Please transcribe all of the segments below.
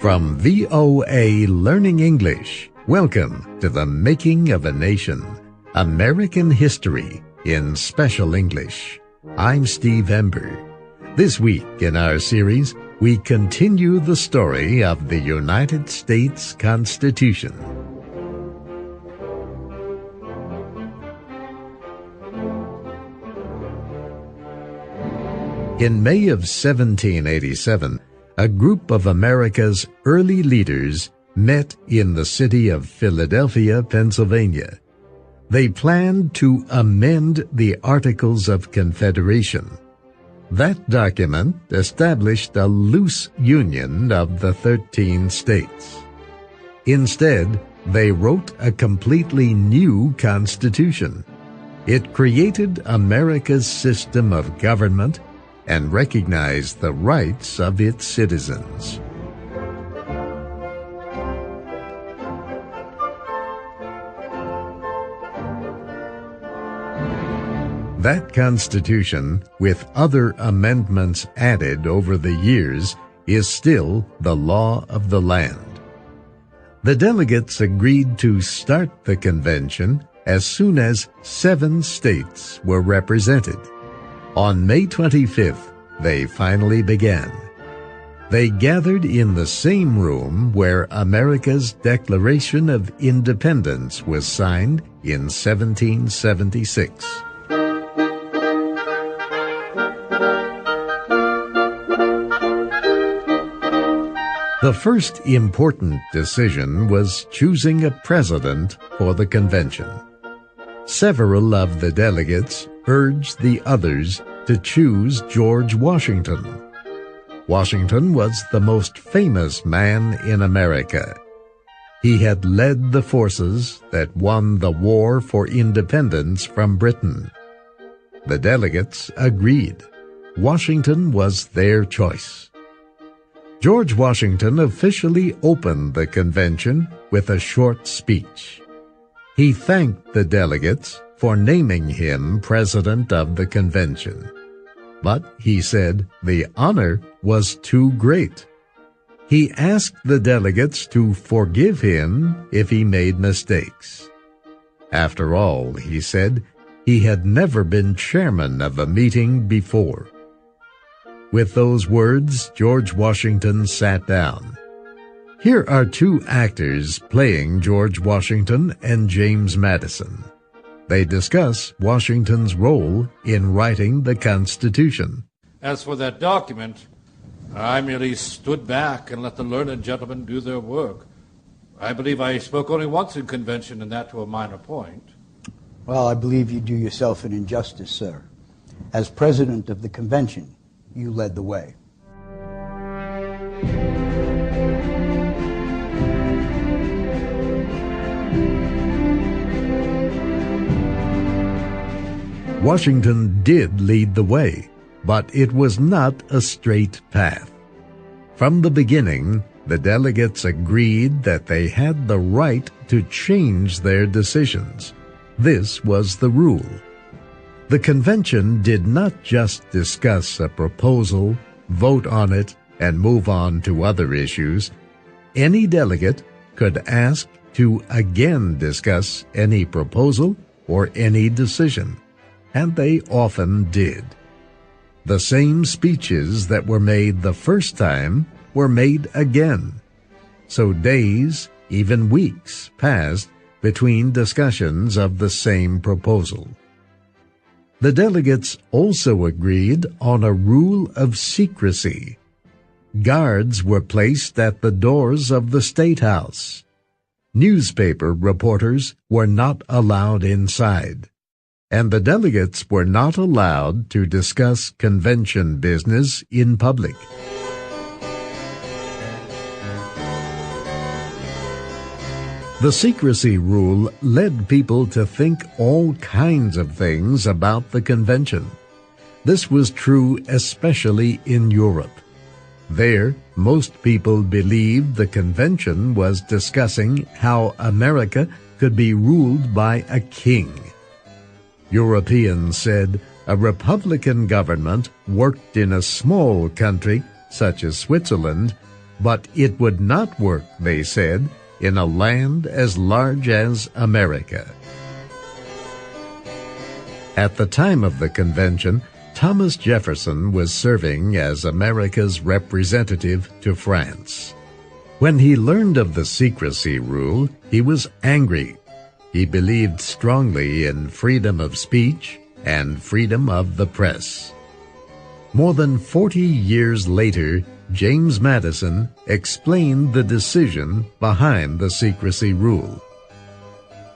From VOA Learning English, welcome to the Making of a Nation, American History in Special English. I'm Steve Ember. This week in our series, we continue the story of the United States Constitution. In May of 1787, a group of America's early leaders met in the city of Philadelphia, Pennsylvania. They planned to amend the Articles of Confederation. That document established a loose union of the 13 states. Instead, they wrote a completely new constitution. It created America's system of government and recognized the rights of its citizens. That Constitution, with other amendments added over the years, is still the law of the land. The delegates agreed to start the convention as soon as 7 states were represented. On May 25th, they finally began. They gathered in the same room where America's Declaration of Independence was signed in 1776. The first important decision was choosing a president for the convention. Several of the delegates urged the others to choose George Washington. Washington was the most famous man in America. He had led the forces that won the war for independence from Britain. The delegates agreed. Washington was their choice. George Washington officially opened the convention with a short speech. He thanked the delegates for naming him president of the convention. But, he said, the honor was too great. He asked the delegates to forgive him if he made mistakes. After all, he said, he had never been chairman of a meeting before. With those words, George Washington sat down. Here are 2 actors playing George Washington and James Madison. They discuss Washington's role in writing the Constitution. As for that document, I merely stood back and let the learned gentlemen do their work. I believe I spoke only once in convention, and that to a minor point. Well, I believe you do yourself an injustice, sir. As president of the convention, you led the way. Washington did lead the way, but it was not a straight path. From the beginning, the delegates agreed that they had the right to change their decisions. This was the rule. The convention did not just discuss a proposal, vote on it, and move on to other issues. Any delegate could ask to again discuss any proposal or any decision, and they often did. The same speeches that were made the first time were made again. So days, even weeks, passed between discussions of the same proposal. The delegates also agreed on a rule of secrecy. Guards were placed at the doors of the State House. Newspaper reporters were not allowed inside, and the delegates were not allowed to discuss convention business in public. The secrecy rule led people to think all kinds of things about the convention. This was true especially in Europe. There, most people believed the convention was discussing how America could be ruled by a king. Europeans said a republican government worked in a small country, such as Switzerland, But it would not work, they said, in a land as large as America. At the time of the convention, Thomas Jefferson was serving as America's representative to France. When he learned of the secrecy rule, he was angry. He believed strongly in freedom of speech and freedom of the press. More than 40 years later, James Madison explained the decision behind the secrecy rule.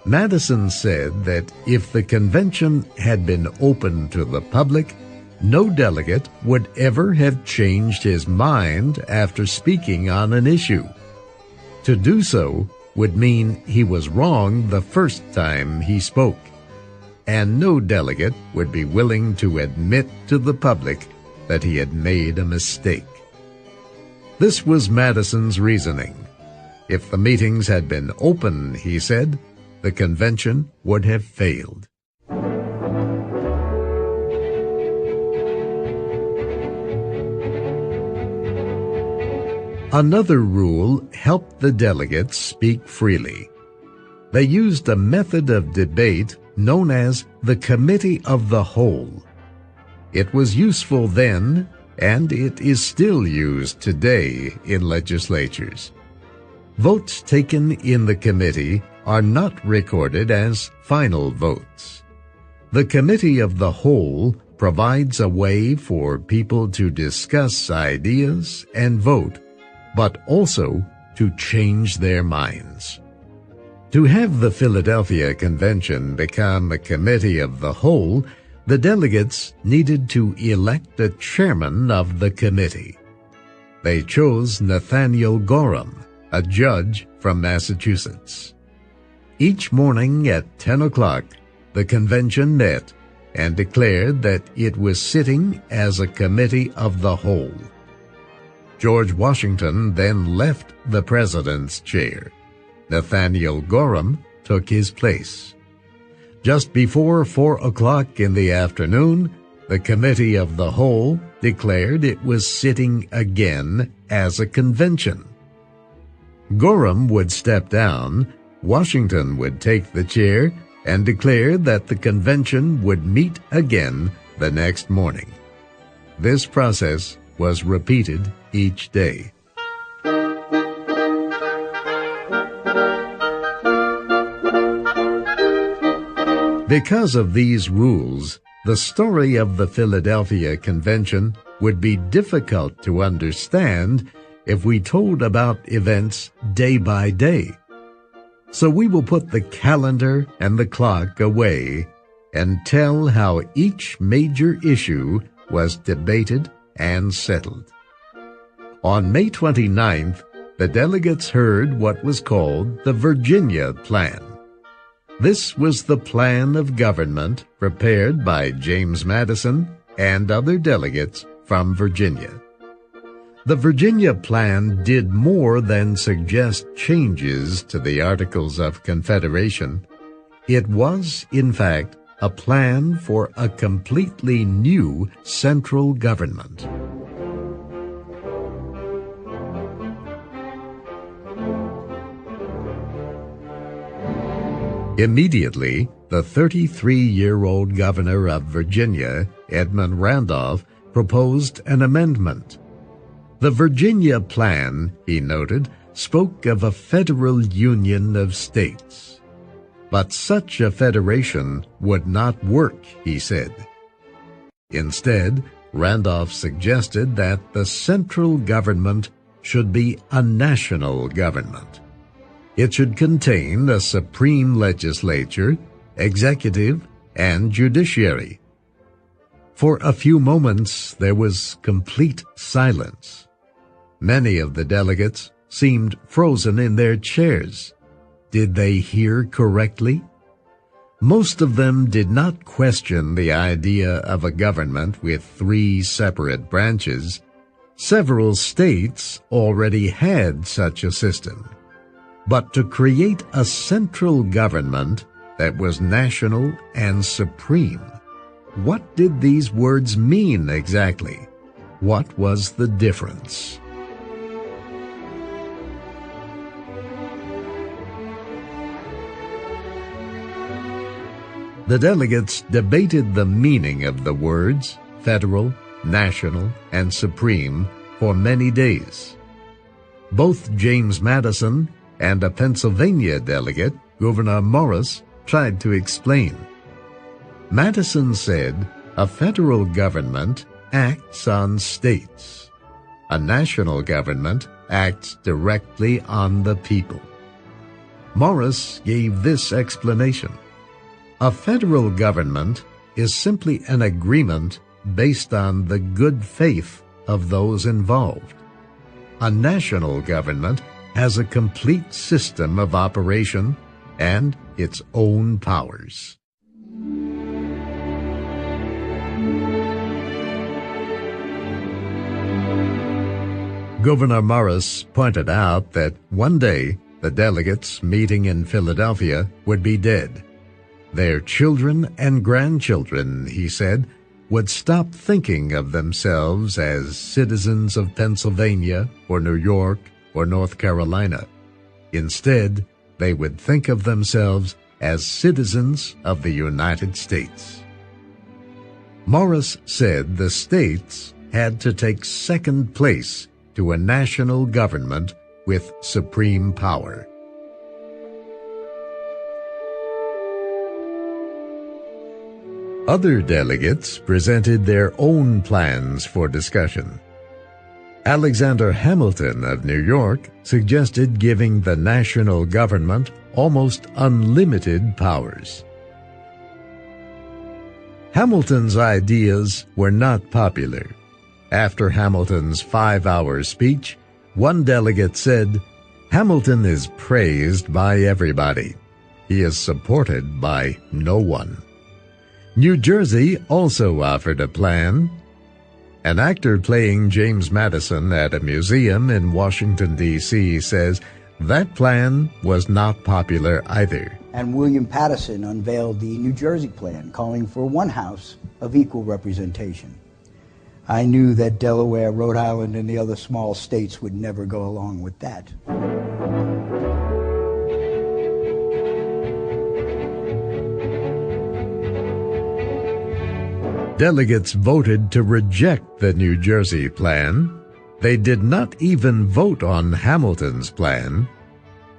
Madison said that if the convention had been open to the public, no delegate would ever have changed his mind after speaking on an issue. To do so would mean he was wrong the first time he spoke, and no delegate would be willing to admit to the public that he had made a mistake. This was Madison's reasoning. If the meetings had been open, he said, the convention would have failed. Another rule helped the delegates speak freely. They used a method of debate known as the Committee of the Whole. It was useful then, and it is still used today in legislatures. Votes taken in the committee are not recorded as final votes. The Committee of the Whole provides a way for people to discuss ideas and vote, but also to change their minds. To have the Philadelphia Convention become a Committee of the Whole, the delegates needed to elect a chairman of the committee. They chose Nathaniel Gorham, a judge from Massachusetts. Each morning at 10 o'clock, the convention met and declared that it was sitting as a committee of the whole. George Washington then left the president's chair. Nathaniel Gorham took his place. Just before 4 o'clock in the afternoon, the Committee of the Whole declared it was sitting again as a convention. Gorham would step down, Washington would take the chair, and declare that the convention would meet again the next morning. This process was repeated each day. Because of these rules, the story of the Philadelphia Convention would be difficult to understand if we told about events day by day. So we will put the calendar and the clock away and tell how each major issue was debated and settled. On May 29th, the delegates heard what was called the Virginia Plan. This was the plan of government prepared by James Madison and other delegates from Virginia. The Virginia Plan did more than suggest changes to the Articles of Confederation. It was, in fact, a plan for a completely new central government. Immediately, the 33-year-old governor of Virginia, Edmund Randolph, proposed an amendment. The Virginia Plan, he noted, spoke of a federal union of states. But such a federation would not work, he said. Instead, Randolph suggested that the central government should be a national government. It should contain a supreme legislature, executive, and judiciary. For a few moments there was complete silence. Many of the delegates seemed frozen in their chairs. Did they hear correctly? Most of them did not question the idea of a government with 3 separate branches. Several states already had such a system. But to create a central government that was national and supreme, what did these words mean exactly? What was the difference? The delegates debated the meaning of the words federal, national, and supreme for many days. Both James Madison and a Pennsylvania delegate, Gouverneur Morris, tried to explain. Madison said, a federal government acts on states. A national government acts directly on the people. Morris gave this explanation. A federal government is simply an agreement based on the good faith of those involved. A national government has a complete system of operation and its own powers. Gouverneur Morris pointed out that one day the delegates meeting in Philadelphia would be dead. Their children and grandchildren, he said, would stop thinking of themselves as citizens of Pennsylvania or New York or North Carolina. Instead, they would think of themselves as citizens of the United States. Morris said the states had to take second place to a national government with supreme power. Other delegates presented their own plans for discussion. Alexander Hamilton of New York suggested giving the national government almost unlimited powers. Hamilton's ideas were not popular. After Hamilton's 5-hour speech, one delegate said, "Hamilton is praised by everybody. He is supported by no one." New Jersey also offered a plan. An actor playing James Madison at a museum in Washington, D.C. says that plan was not popular either. And William Paterson unveiled the New Jersey plan, calling for one house of equal representation. I knew that Delaware, Rhode Island, and the other small states would never go along with that. Delegates voted to reject the New Jersey plan. They did not even vote on Hamilton's plan.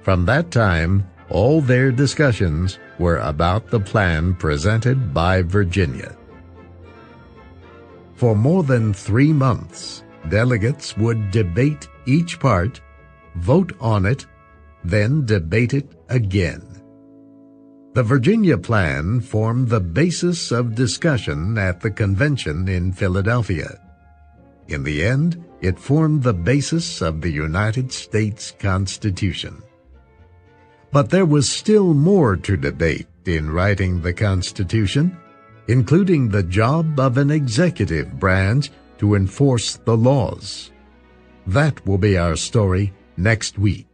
From that time, all their discussions were about the plan presented by Virginia. For more than 3 months, delegates would debate each part, vote on it, then debate it again. The Virginia plan formed the basis of discussion at the convention in Philadelphia. In the end, it formed the basis of the United States Constitution. But there was still more to debate in writing the Constitution, including the job of an executive branch to enforce the laws. That will be our story next week.